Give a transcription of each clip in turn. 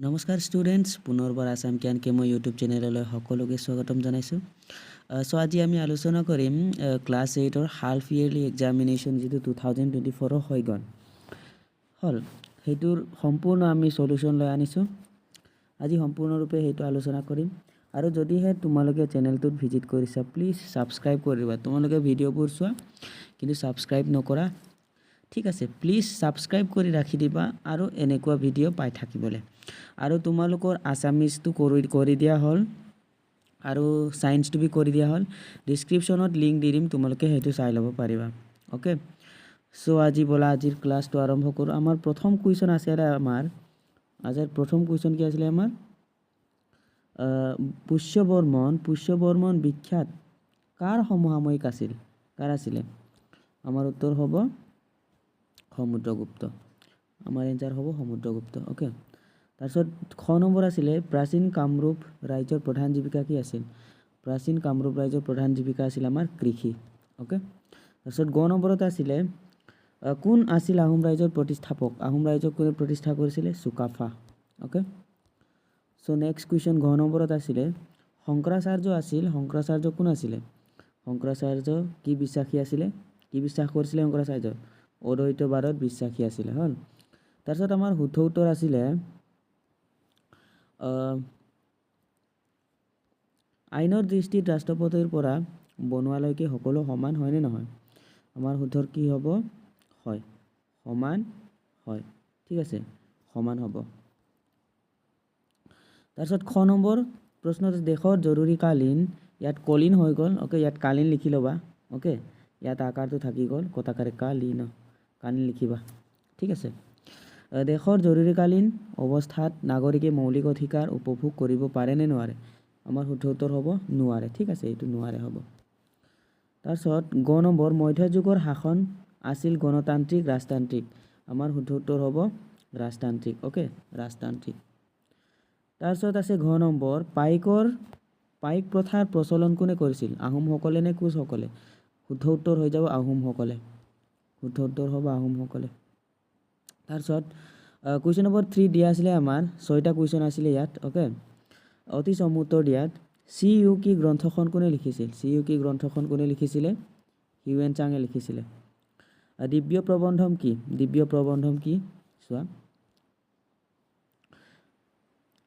নমস্কাৰ ষ্টুডেণ্টছ, পুনৰবাৰ আসাম জ্ঞান কেমো ইউটিউব চেনেললৈ সকলোকে স্বাগতম জনাইছোঁ। সো আজি আমি আলোচনা কৰিম ক্লাছ 8ৰ হাফ ইয়াৰলি এক্সামিনেশ্যন যিটো 2024 হৈ গ'ল হ'ল, সেইটোৰ সম্পূৰ্ণ আমি সলিউশ্যন লৈ আনিছোঁ। আজি সম্পূৰ্ণৰূপে সেইটো আলোচনা কৰিম। আৰু যদিহে তোমালোকে চেনেলটোত ভিজিট কৰিছা, প্লিজ ছাবস্ক্ৰাইব কৰিবা। তোমালোকে ভিডিঅ'বোৰ চোৱা কিন্তু ছাবস্ক্ৰাইব নকৰা, ঠিক আছে। প্লিজ ছাবস্ক্ৰাইব কৰি ৰাখি দিবা আৰু এনেকুৱা ভিডিঅ' পাই থাকিবলৈ। আৰু তোমালোকৰ আছামিজটো কৰি দিয়া হ'ল আৰু সায়েন্সটো বি কৰি দিয়া হ'ল। ডিছক্ৰিপশ্যনত লিংক দি দিম, তোমালোকে সেইটো চাই ল'ব পাৰিবা। অ'কে, সো আজি বলা আজিৰ ক্লাছটো আৰম্ভ কৰোঁ। আমাৰ প্ৰথম কুৱেশ্যন আছিলে আজিৰ প্ৰথম কুৱেশ্যন কি আছিলে আমাৰ পুষ্যবৰ্মন বিখ্যাত কাৰ সমসাময়িক আছিল? কাৰ আছিলে? আমাৰ উত্তৰ হ'ব সমুদ্ৰগুপ্ত। আমাৰ এনসাৰ হ'ব সমুদ্ৰগুপ্ত। অ'কে, তাৰপিছত খ নম্বৰ আছিলে প্ৰাচীন কামৰূপ ৰাজ্যৰ প্ৰধান জীৱিকা কি আছিল? প্ৰাচীন কামৰূপ ৰাজ্যৰ প্ৰধান জীৱিকা আছিল আমাৰ কৃষি। অ'কে, তাৰপিছত গ নম্বৰত আছিলে কোন আছিল আহোম ৰাজ্যৰ প্ৰতিষ্ঠাপক? আহোম ৰাজ্যক কোনে প্ৰতিষ্ঠা কৰিছিলে? Sukaphaa. Okay, so next question ঘ নম্বৰত আছিলে শংকৰাচাৰ্য আছিল। শংকৰাচাৰ্য কোন আছিলে? শংকৰাচাৰ্য কি বিশ্বাসী আছিলে? কি বিশ্বাস কৰিছিলে শংকৰাচাৰ্য? অদ্বৈতবাদত বিশ্বাসী আছিলে। হ'ল, তাৰপিছত আমাৰ শুদ্ধ উত্তৰ আছিলে আইনৰ দৃষ্টিত ৰাষ্ট্ৰপতিৰ পৰা বনোৱালৈকে সকলো সমান হয়নে নহয়? আমাৰ শুদ্ধৰ কি হ'ব? হয়, সমান হয়। ঠিক আছে, সমান হ'ব। তাৰপিছত খ নম্বৰ প্ৰশ্ন দেশৰ জৰুৰীকালীন, ইয়াত কলিন হৈ গ'ল। অ'কে, ইয়াত কালীন লিখি ল'বা। অ'কে, ইয়াত আকাৰটো থাকি গ'ল, কটাকাৰে কালীন লিখিবা। ঠিক আছে, দেশৰ জৰুৰীকালীন অৱস্থাত নাগৰিকে মৌলিক অধিকাৰ উপভোগ কৰিব পাৰে নে নোৱাৰে? আমাৰ শুদ্ধ উত্তৰ হ'ব নোৱাৰে। ঠিক আছে, এইটো নোৱাৰে হ'ব। তাৰপিছত গ নম্বৰ মধ্যযুগৰ শাসন আছিল গণতান্ত্ৰিক ৰাজতান্ত্ৰিক? আমাৰ শুদ্ধ উত্তৰ হ'ব ৰাজতান্ত্ৰিক। অ'কে, ৰাজতান্ত্ৰিক। তাৰপিছত আছে ঘ নম্বৰ পাইক প্ৰথাৰ প্ৰচলন কোনে কৰিছিল? আহোমসকলে নে কোচসকলে? শুদ্ধ উত্তৰ হৈ যাব আহোমসকলে। শুদ্ধ উত্তৰ হ'ব আহোমসকলে। তাৰপিছত কুৱেশ্যন নম্বৰ 3 দিয়া আছিলে আমাৰ 6টা কুৱেশ্যন আছিলে ইয়াত। অ'কে, অতি চমু উত্তৰ দিয়াত CUK গ্ৰন্থখন কোনে লিখিছিল? CUK গ্ৰন্থখন কোনে লিখিছিলে? হিউৱেন চাঙে লিখিছিলে। দিব্য প্ৰবন্ধম কি? দিব্য প্ৰবন্ধম কি চোৱা,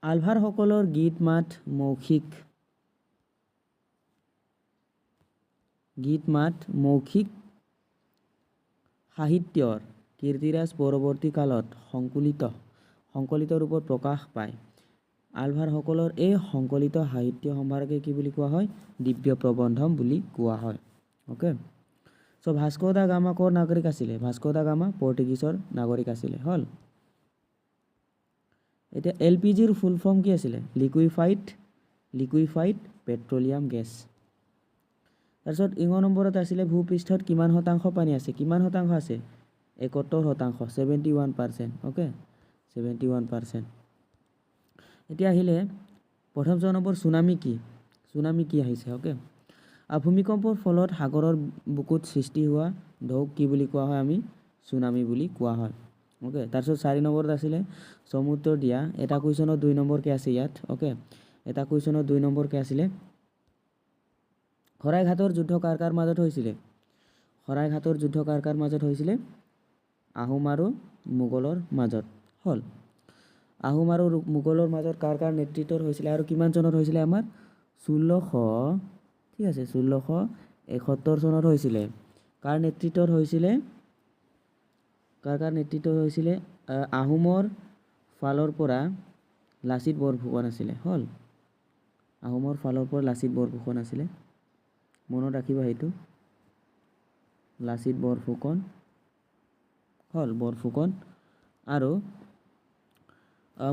আলভাৰসকলৰ গীত মাত মৌখিক সাহিত্যৰ কীৰ্তিৰাজ পৰৱৰ্তী কালত সংকলিত ৰূপত প্ৰকাশ পায়। আলভাৰসকলৰ এই সংকলিত সাহিত্য সম্ভাৰকে কি বুলি কোৱা হয়? দিব্য প্ৰবন্ধম বুলি কোৱা হয়। Okay, so Vasco da Gama ক'ৰ নাগৰিক আছিলে? ভাস্কো দা গামা পৰ্তুগীজৰ নাগৰিক আছিলে। হ'ল, এতিয়া LPGৰ ফুল ফৰ্ম কি আছিলে? Liquefied petroleum gas. তাৰপিছত ইং নম্বৰত আছিলে ভূপৃষ্ঠত কিমান শতাংশ পানী আছে? কিমান শতাংশ আছে? 71%, 71%। অ'কে, 71%। এতিয়া আহিলে প্ৰথম নম্বৰ চুনামি কি? চুনামি কি আহিছে? অ'কে, ভূমিকম্পৰ ফলত সাগৰৰ বুকুত সৃষ্টি হোৱা ঢৌক কি বুলি কোৱা হয়? আমি চুনামি বুলি কোৱা হয়। অ'কে, তাৰপিছত 4 নম্বৰত আছিলে চমু উত্তৰ দিয়া। এটা কুৱেশ্যনত 2 নম্বৰকৈ আছে ইয়াত। অ'কে, এটা কুৱেশ্যনত 2 নম্বৰকৈ আছিলে শৰাইঘাটৰ যুদ্ধ কাৰ মাজত হৈছিলে? শৰাইঘাটৰ যুদ্ধ কাৰ মাজত হৈছিলে? আহোম আৰু মোগলৰ মাজত। হ'ল, আহোম আৰু মোগলৰ মাজত কাৰ নেতৃত্বত হৈছিলে আৰু কিমান চনত হৈছিলে? আমাৰ 1600, ঠিক আছে, 1671 চনত হৈছিলে। কাৰ নেতৃত্বত হৈছিলে? কাৰ নেতৃত্বত হৈছিলে? আহোমৰ ফালৰ পৰা লাচিত বৰফুকন আছিলে। হ'ল, আহোমৰ ফালৰ পৰা লাচিত বৰফুকন আছিলে, মনত ৰাখিবা সেইটো, লাচিত বৰফুকন। হ'ল, বৰফুকন। আৰু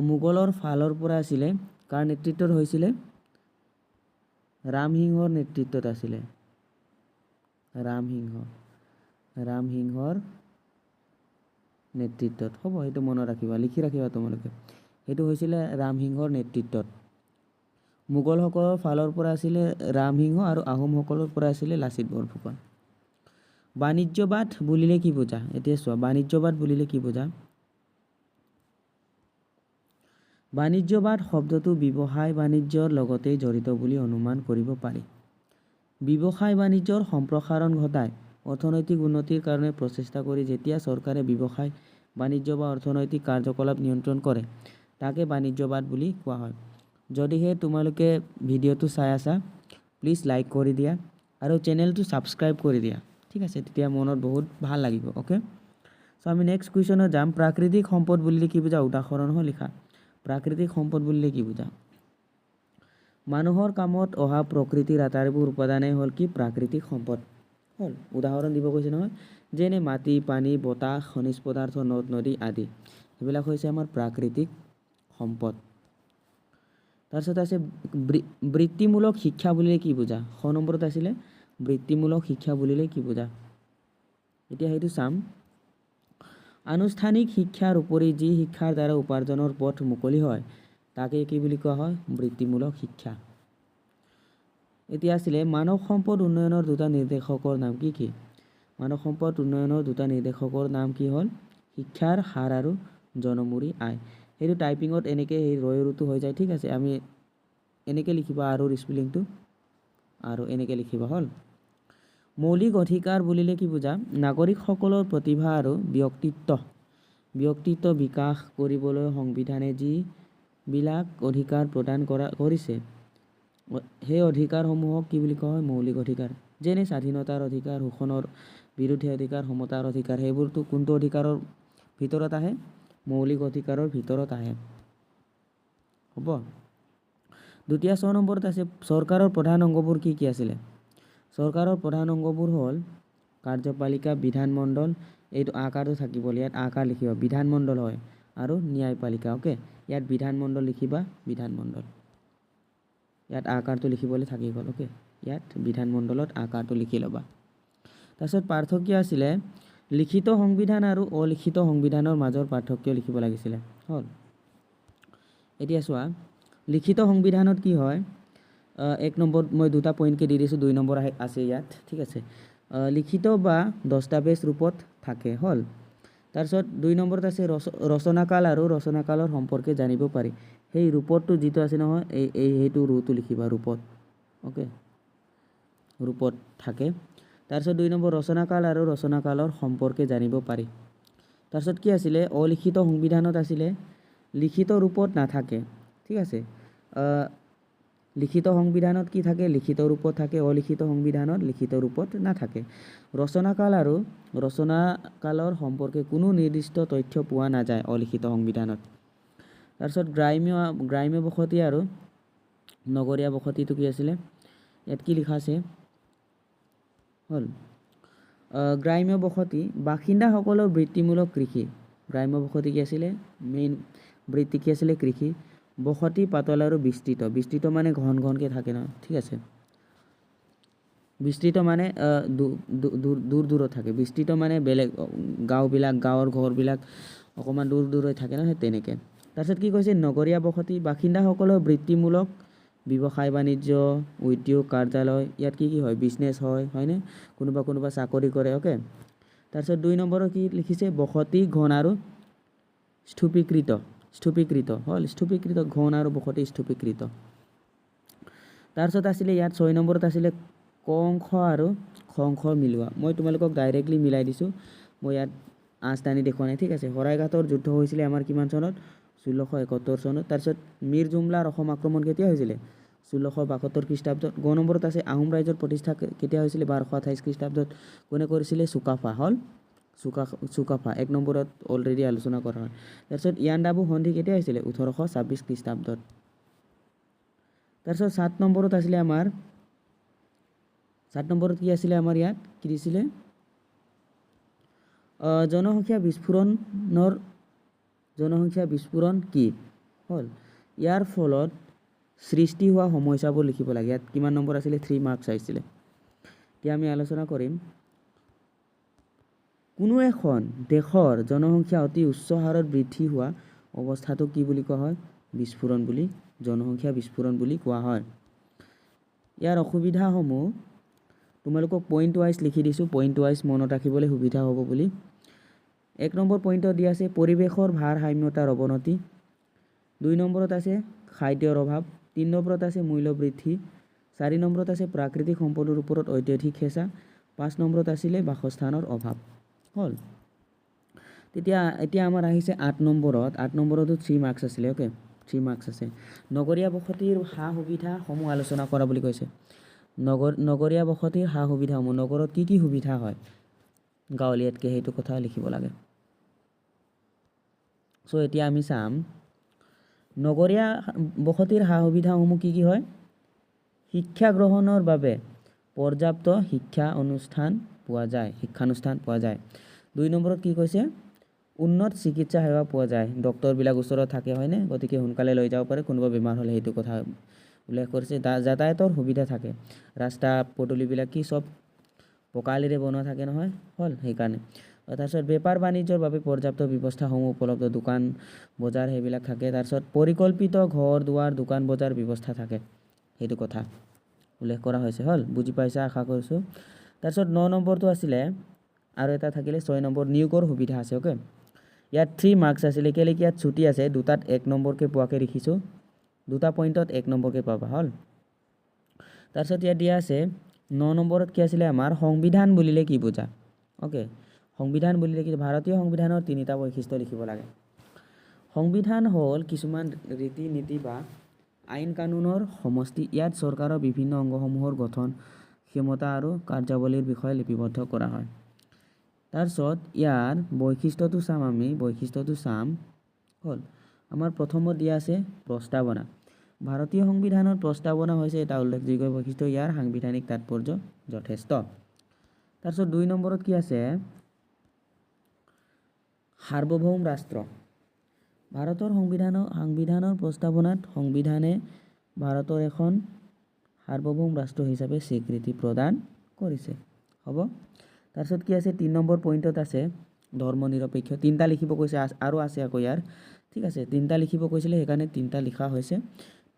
মোগলৰ ফালৰ পৰা আছিলে কাৰ নেতৃত্বত হৈছিলে? ৰামসিংহৰ নেতৃত্বত আছিলে। ৰামসিংহৰ নেতৃত্বত। হ'ব, সেইটো মনত ৰাখিবা, লিখি ৰাখিবা তোমালোকে। সেইটো হৈছিলে ৰামসিংহৰ নেতৃত্বত। মোগলসকলৰ ফালৰ পৰা আছিলে ৰামসিংহ আৰু আহোমসকলৰ পৰা আছিলে লাচিত বৰফুকন। বাণিজ্যবাদ বুলিলে কি বুজা? এতিয়া চোৱা, বাণিজ্যবাদ বুলিলে কি বুজা? বাণিজ্যবাদ শব্দটো ব্যৱসায় বাণিজ্যৰ লগতে জড়িত বুলি অনুমান কৰিব পাৰি। ব্যৱসায় বাণিজ্যৰ সম্প্ৰসাৰণ ঘটাই অৰ্থনৈতিক উন্নতিৰ কাৰণে প্ৰচেষ্টা কৰি যেতিয়া চৰকাৰে ব্যৱসায় বাণিজ্য বা অৰ্থনৈতিক কাৰ্যকলাপ নিয়ন্ত্ৰণ কৰে তাকে বাণিজ্যবাদ বুলি কোৱা হয়। যদিহে তোমালোকে ভিডিঅ'টো চাই আছা প্লিজ লাইক কৰি দিয়া আৰু চেনেলটো ছাবস্ক্ৰাইব কৰি দিয়া, ঠিক আছে? তেতিয়া মনত বহুত ভাল লাগিব। অ'কে, চ' আমি নেক্সট কুৱেশ্যনত যাম। প্ৰাকৃতিক সম্পদ বুলিলে কি বুজা? উদাহৰণ লিখা। প্ৰাকৃতিক সম্পদ বুলিলে কি বুজা? মানুহৰ কামত অহা প্ৰকৃতিৰ আটাইবোৰ উপাদানেই হ'ল কি? প্ৰাকৃতিক সম্পদ। হ'ল, উদাহৰণ দিব কৈছে নহয়, যেনে মাটি, পানী, বতাহ, খনিজ পদাৰ্থ, নদ নদী আদি। সেইবিলাক হৈছে আমাৰ প্ৰাকৃতিক সম্পদ। তাৰপিছত আছে বৃত্তিমূলক শিক্ষা বুলিলে কি বুজা? খ নম্বৰত আছিলে বৃত্তিমূলক শিক্ষা বুলিলে কি বুজা? এতিয়া সেইটো চাম। আনুষ্ঠানিক শিক্ষাৰ উপৰি যি শিক্ষাৰ দ্বাৰা উপাৰ্জনৰ পথ মুকলি হয় তাকে কি বুলি কোৱা হয়? বৃত্তিমূলক শিক্ষা। এতিয়া আছিলে মানৱ সম্পদ উন্নয়নৰ দুটা নিৰ্দেশকৰ নাম কি কি? মানৱ সম্পদ উন্নয়নৰ দুটা নিৰ্দেশকৰ নাম কি হ'ল? শিক্ষাৰ হাৰ আৰু জনমূৰি আয়। সেইটো টাইপিঙত এনেকৈ সেই ৰয়ৰুটো হৈ যায়, ঠিক আছে? আমি এনেকৈ লিখিবা আৰু স্পেলিংটো আৰু এনেকৈ লিখিবা। হ'ল, মৌলিক অধিকাৰ বুলিলে কি বুজা? নাগৰিকসকলৰ প্ৰতিভা আৰু ব্যক্তিত্ব বিকাশ কৰিবলৈ সংবিধানে যিবিলাক অধিকাৰ প্ৰদান কৰিছে সেই অধিকাৰসমূহক কি বুলি কোৱা হয়? মৌলিক অধিকাৰ। যেনে স্বাধীনতাৰ অধিকাৰ, শোষণৰ বিৰুদ্ধে অধিকাৰ, সমতাৰ অধিকাৰ। সেইবোৰতো কোনটো অধিকাৰৰ ভিতৰত আহে? মৌলিক অধিকাৰৰ ভিতৰত আহে। হ'ব, দ্বিতীয় 6 নম্বৰত আছে চৰকাৰৰ প্ৰধান অংগবোৰ কি কি আছিলে? চৰকাৰৰ প্ৰধান অংগবোৰ হ'ল কাৰ্যপালিকা, বিধানমণ্ডল, এইটো আকাৰটো থাকিব, ইয়াত আকাৰ লিখিবা, বিধানমণ্ডল হয়, আৰু ন্যায়পালিকা। অ'কে, ইয়াত বিধানমণ্ডল লিখিবা, বিধানমণ্ডল, ইয়াত আকাৰটো লিখিবলৈ থাকি গ'ল। অ'কে, ইয়াত বিধানমণ্ডলত আকাৰটো লিখি ল'বা। তাৰপিছত পাৰ্থক্য আছিলে লিখিত সংবিধান আৰু অলিখিত সংবিধানৰ মাজৰ পাৰ্থক্য লিখিব লাগিছিলে। হ'ল, এতিয়া চোৱা, লিখিত সংবিধানত কি হয়? 1 নম্বৰ মই দুটা পইণ্টকৈ দি দিছোঁ, 2 নম্বৰ আছে ইয়াত, ঠিক আছে? লিখিত বা দস্তাবেজ ৰূপত থাকে। হ'ল, তাৰপিছত 2 নম্বৰত আছে ৰচনাকাল আৰু ৰচনাকালৰ সম্পৰ্কে জানিব পাৰি। সেই ৰূপতটো যিটো আছে নহয়, সেইটো ৰূপটো লিখিবা, ৰূপত। অ'কে, ৰূপত থাকে। তাৰপিছত 2 নম্বৰ ৰচনাকাল আৰু ৰচনাকালৰ সম্পৰ্কে জানিব পাৰি। তাৰপিছত কি আছিলে? অলিখিত সংবিধানত আছিলে লিখিত ৰূপত নাথাকে, ঠিক আছে? লিখিত সংবিধানত কি থাকে? লিখিত ৰূপত থাকে। অলিখিত সংবিধানত লিখিত ৰূপত নাথাকে। ৰচনাকাল আৰু ৰচনাকালৰ সম্পৰ্কে কোনো নিৰ্দিষ্ট তথ্য পোৱা নাযায় অলিখিত সংবিধানত। তাৰপিছত গ্ৰাম্য বসতি আৰু নগৰীয়া বসতিটো কি আছিলে? ইয়াত কি লিখা আছে? হ'ল, গ্ৰাম্য বসতি বাসিন্দাসকলৰ বৃত্তিমূলক কৃষি। গ্ৰাম্য বসতি কি আছিলে? মেইন বৃত্তি কি আছিলে? কৃষি। বসতি পাতল আৰু বিস্তৃত মানে ঘন ঘনকৈ থাকে ন, ঠিক আছে? বিস্তৃত মানে দূৰ দূৰত থাকে। বিস্তৃত মানে বেলেগ গাঁৱৰ ঘৰবিলাক অকণমান দূৰ থাকে ন, সেই তেনেকৈ। তাৰপিছত কি কৈছে? নগৰীয়া বসতি বাসিন্দাসকলৰ বৃত্তিমূলক ব্যৱসায় বাণিজ্য, উদ্যোগ, কাৰ্যালয়, ইয়াত কি হয়? বিজনেছ হয়নে? কোনোবা চাকৰি কৰে। অ'কে, তাৰপিছত 2 নম্বৰৰ কি লিখিছে? বসতি ঘন আৰু স্থূপীকৃত। হ'ল, স্থূপীকৃত, ঘন আৰু বসতি স্থূপীকৃত। তাৰপিছত আছিলে ইয়াত 6 নম্বৰত আছিলে ক অংশ আৰু খ অংশ মিলোৱা। মই তোমালোকক ডাইৰেক্টলি মিলাই দিছোঁ, মই ইয়াত আঁচ টানি দেখুওৱা নাই, ঠিক আছে? শৰাইঘাটৰ যুদ্ধ হৈছিলে আমাৰ কিমান চনত? 1671 চনত। তাৰপিছত মিৰ জুমলাৰ অসম আক্ৰমণ কেতিয়া হৈছিলে? 1672 খ্ৰীষ্টাব্দত। গ নম্বৰত আছে আহোম ৰাজ্যৰ প্ৰতিষ্ঠা কেতিয়া হৈছিলে? 1228 খ্ৰীষ্টাব্দত। কোনে কৰিছিলে? চুকাফা। হ'ল, চুকাফা 1 নম্বৰত অলৰেডি আলোচনা কৰা হয়। তাৰপিছত ইয়াণ্ডাবু সন্ধি কেতিয়া হৈছিলে? 1826 খ্ৰীষ্টাব্দত। তাৰপিছত 7 নম্বৰত আছিলে আমাৰ 7 নম্বৰত কি আছিলে? আমাৰ ইয়াত কি দিছিলে? জনসংখ্যা বিস্ফোৰণ কি? হ'ল, ইয়াৰ ফলত সৃষ্টি হোৱা সমস্যাবোৰ লিখিব লাগে। ইয়াত কিমান নম্বৰ আছিলে? 3 মাৰ্কছ আহিছিলে। এতিয়া আমি আলোচনা কৰিম কোনো এখন দেশৰ জনসংখ্যা অতি উচ্চ হাৰত বৃদ্ধি হোৱা অৱস্থাটো কি বুলি কোৱা হয়? বিস্ফোৰণ বুলি, জনসংখ্যা বিস্ফোৰণ বুলি কোৱা হয়। ইয়াৰ অসুবিধাসমূহ তোমালোকক পইণ্ট ৱাইজ লিখি দিছোঁ, পইণ্ট ৱাইজ মনত ৰাখিবলৈ সুবিধা হ'ব বুলি। 1 নম্বৰ পইণ্টত দিয়া আছে পৰিৱেশৰ ভাৰসাম্যতাৰ অৱনতি, 2 নম্বৰত আছে খাদ্যৰ অভাৱ, 3 নম্বৰত আছে মূল্য বৃদ্ধি, 4 নম্বৰত আছে প্ৰাকৃতিক সম্পদৰ ওপৰত অত্যাধিক হেঁচা, 5 নম্বৰত আছিলে বাসস্থানৰ অভাৱ। হ'ল। এতিয়া আমাৰ আহিছে 8 নম্বৰত। 8 নম্বৰতো 3 মাৰ্কছ আছিলে। অ'কে, 3 মাৰ্কছ আছে। নগৰীয়া বসতিৰ সা সুবিধাসমূহ আলোচনা কৰা বুলি কৈছে। নগৰীয়া বসতিৰ সা সুবিধাসমূহ, নগৰত কি কি সুবিধা হয় গাঁৱলীয়াতকৈ, সেইটো কথা লিখিব লাগে। চ' এতিয়া আমি চাম নগৰীয়া বসতিৰ সা সুবিধাসমূহ কি কি হয়। শিক্ষা গ্ৰহণৰ বাবে পৰ্যাপ্ত শিক্ষানুষ্ঠান পোৱা যায়। 2 নম্বৰত কি কৈছে, উন্নত চিকিৎসা সেৱা পোৱা যায়। ডক্টৰবিলাক ওচৰত থাকে হয়নে, গতিকে সোনকালে লৈ যাব পাৰে কোনোবা বেমাৰ হ'লে, সেইটো কথা উল্লেখ কৰিছে। যাতায়াতৰ সুবিধা থাকে, ৰাস্তা পদূলিবিলাক কি চব পকালিৰে বনোৱা থাকে নহয়। হ'ল, সেইকাৰণে। তাৰপিছত বেপাৰ বাণিজ্যৰ বাবে পৰ্যাপ্ত ব্যৱস্থাসমূহ উপলব্ধ, দোকান বজাৰ সেইবিলাক থাকে। তাৰপিছত পৰিকল্পিত ঘৰ দুৱাৰ দোকান বজাৰ ব্যৱস্থা থাকে, সেইটো কথা উল্লেখ কৰা হৈছে। হ'ল, বুজি পাইছা আশা কৰিছোঁ। তাৰপিছত 9 নম্বৰটো আছিলে আৰু এটা থাকিলে 6 নম্বৰ নিয়োগৰ সুবিধা আছে। অ'কে, ইয়াত 3 মাৰ্কছ আছিলে, কেলৈ ইয়াত ছুটি আছে, দুটাত 1 নম্বৰকৈ পোৱাকৈ লিখিছোঁ, দুটা পইণ্টত 1 নম্বৰকৈ পাবা। হ'ল, তাৰপিছত ইয়াত দিয়া আছে 9 নম্বৰত কি আছিলে আমাৰ, সংবিধান বুলিলে কি বুজা। অ'কে, সংবিধান বুলিলে কি, ভাৰতীয় সংবিধানৰ 3টা বৈশিষ্ট্য লিখিব লাগে। সংবিধান হ'ল কিছুমান ৰীতি নীতি বা আইন কানুনৰ সমষ্টি। ইয়াত চৰকাৰৰ বিভিন্ন অংগসমূহৰ গঠন, ক্ষমতা আৰু কাৰ্যাৱলীৰ বিষয়ে লিপিবদ্ধ কৰা হয়। তাৰপিছত ইয়াৰ বৈশিষ্ট্যটো চাম। হ'ল, আমাৰ প্ৰথমত দিয়া আছে প্ৰস্তাৱনা। ভাৰতীয় সংবিধানৰ প্ৰস্তাৱনা হৈছে এটা উল্লেখযোগ্য বৈশিষ্ট্য, ইয়াৰ সাংবিধানিক তাৎপৰ্য যথেষ্ট। তাৰপিছত 2 নম্বৰত কি আছে, সাৰ্বভৌম ৰাষ্ট্ৰ। ভাৰতৰ সংবিধানৰ প্ৰস্তাৱনাত সংবিধানে ভাৰতৰ এখন সাৰ্বভৌম ৰাষ্ট্ৰ হিচাপে স্বীকৃতি প্ৰদান কৰিছে। হ'ব, তাৰপিছত কি আছে 3 নম্বৰ পইণ্টত আছে ধৰ্ম নিৰপেক্ষ। 3টা লিখিব কৈছে আৰু আছে আকৌ ইয়াৰ, ঠিক আছে, 3টা লিখিব কৈছিলে সেইকাৰণে 3টা লিখা হৈছে।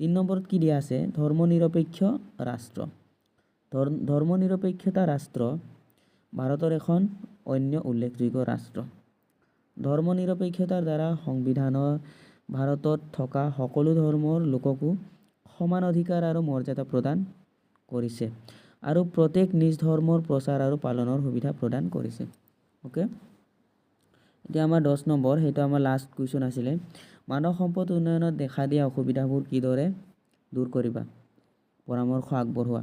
3 নম্বৰত কি দিয়া আছে, ধৰ্ম নিৰপেক্ষ ৰাষ্ট্ৰ। ধৰ্ম নিৰপেক্ষতা ৰাষ্ট্ৰ ভাৰতৰ এখন অন্য উল্লেখযোগ্য ৰাষ্ট্ৰ। ধৰ্ম নিৰপেক্ষতাৰ দ্বাৰা সংবিধানৰ ভাৰতত থকা সকলো ধৰ্মৰ লোককো সমান অধিকাৰ আৰু মৰ্যাদা প্ৰদান কৰিছে আৰু প্ৰত্যেক নিজ ধৰ্মৰ প্ৰচাৰ আৰু পালনৰ সুবিধা প্ৰদান কৰিছে। অ'কে, এতিয়া আমাৰ 10 নম্বৰ, সেইটো আমাৰ লাষ্ট কুৱেশ্যন আছিলে। মানৱ সম্পদ উন্নয়নত দেখা দিয়া অসুবিধাবোৰ কিদৰে দূৰ কৰিবা, পৰামৰ্শ আগবঢ়োৱা।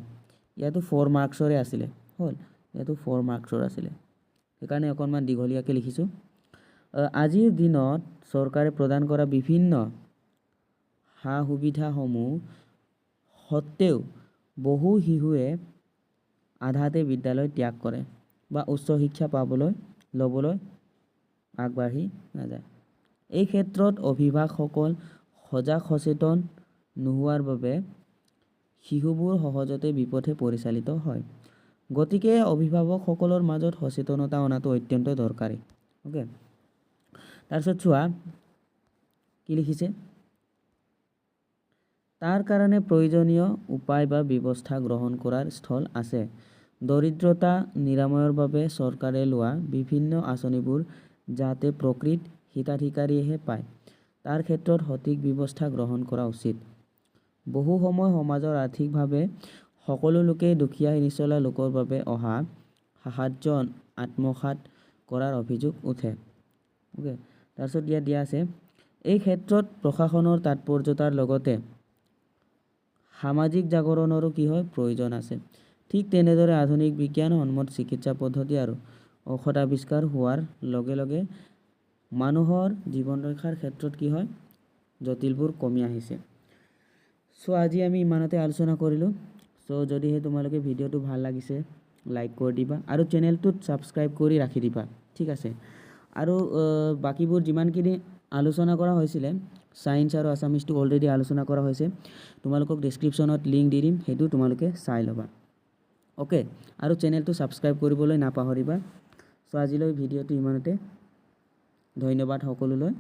ইয়াতো 4 মাৰ্কছৰে আছিলে। হ'ল, ইয়াতো 4 মাৰ্কছৰ আছিলে, সেইকাৰণে অকণমান দীঘলীয়াকৈ লিখিছোঁ। আজিৰ দিনত চৰকাৰে প্ৰদান কৰা বিভিন্ন সা সুবিধাসমূহ সত্ত্বেও বহু শিশুৱে আধাতে বিদ্যালয় ত্যাগ কৰে বা উচ্চ শিক্ষা ল'বলৈ আগবাঢ়ি নাযায়। এই ক্ষেত্ৰত অভিভাৱকসকল সজাগ সচেতন নোহোৱাৰ বাবে শিশুবোৰ সহজতে বিপথে পৰিচালিত হয়। গতিকে অভিভাৱকসকলৰ মাজত সচেতনতা অনাটো অত্যন্ত দৰকাৰী। অ'কে, তাৰপিছত চোৱা কি লিখিছে, তাৰ কাৰণে প্ৰয়োজনীয় উপায় বা ব্যৱস্থা গ্ৰহণ কৰাৰ স্থল আছে। দৰিদ্ৰতা নিৰাময়ৰ বাবে চৰকাৰে লোৱা বিভিন্ন আঁচনিবোৰ যাতে প্ৰকৃত হিতাধিকাৰীয়েহে পায়, তাৰ ক্ষেত্ৰত সঠিক ব্যৱস্থা গ্ৰহণ কৰা উচিত। বহু সময় সমাজৰ আৰ্থিকভাৱে সকলো লোকেই দুখীয়া নিচলা লোকৰ বাবে অহা সাহায্য আত্মসাৎ কৰাৰ অভিযোগ উঠে। অ'কে, তাৰপিছত ইয়াত দিয়া আছে এই ক্ষেত্ৰত প্ৰশাসনৰ তৎপৰতাৰ লগতে সামাজিক জাগৰণৰো কি হয় প্ৰয়োজন আছে। ঠিক তেনেদৰে আধুনিক বিজ্ঞানসন্মত চিকিৎসা পদ্ধতি আৰু ঔষধ আৱিষ্কাৰ হোৱাৰ লগে লগে মানুহৰ জীৱন ৰক্ষাৰ ক্ষেত্ৰত কি হয় জটিলবোৰ কমি আহিছে। চ' আজি আমি ইমানতে আলোচনা কৰিলোঁ। চ' যদিহে তোমালোকে ভিডিঅ'টো ভাল লাগিছে লাইক কৰি দিবা আৰু চেনেলটোত ছাবস্ক্ৰাইব কৰি ৰাখি দিবা, ঠিক আছে। আৰু বাকীবোৰ যিমানখিনি আলোচনা কৰা হৈছিলে ছায়েন্স আৰু আছামিজটো অলৰেডি আলোচনা কৰা হৈছে, তোমালোকক ডেছক্ৰিপশ্যনত লিংক দি দিম, সেইটো তোমালোকে চাই ল'বা। অ'কে, আৰু চেনেলটো ছাবস্ক্ৰাইব কৰিবলৈ নাপাহৰিবা। চ' আজিলৈ ভিডিঅ'টো ইমানতে, ধন্যবাদ সকলোলৈ।